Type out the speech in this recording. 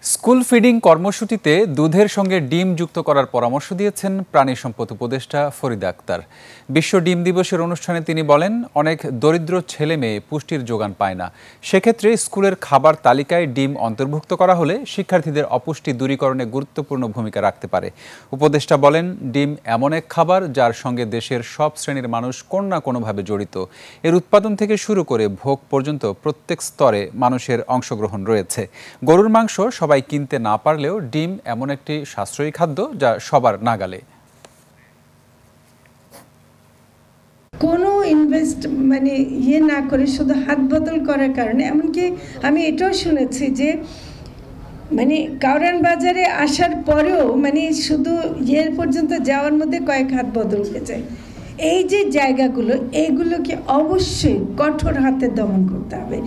School feeding কর্মসূচিতে দুধের সঙ্গে ডিম যুক্ত করার পরামর্শ দিয়েছেন প্রাণী সম্পদ উপদেষ্টা ফরিদা আক্তার। বিশ্ব ডিম দিবসের অনুষ্ঠানে তিনি বলেন, অনেক দরিদ্র ছেলে মেয়ে পুষ্টির যোগান পায় না। সেক্ষেত্রে স্কুলের খাবার তালিকায় ডিম অন্তর্ভুক্ত করা হলে শিক্ষার্থীদের অপুষ্টি দূরীকরণে গুরুত্বপূর্ণ ভূমিকা রাখতে পারে। উপদেষ্টা বলেন, ডিম এমন এক খাবার যার সঙ্গে দেশের সব শ্রেণীর মানুষ কোনো না কোনোভাবে জড়িত। এর উৎপাদন থেকে শুরু করে ভোগ পর্যন্ত প্রত্যেক স্তরে মানুষের অংশগ্রহণ রয়েছে। গরুর মাংস সবাই কিনতে না পারলেও ডিম এমন একটি সাশ্রয়ী খাদ্য যা সবার নাগালে। কোনো না করে শুধু হাত বদল করার কারণে, এমনকি আমি এটাও শুনেছি যে কাউরান বাজারে আসার পরেও শুধু পর্যন্ত যাওয়ার মধ্যে কয়েক হাত বদল হয়ে যায়। এই যে জায়গাগুলো, এইগুলোকে অবশ্যই কঠোর হাতে দমন করতে হবে।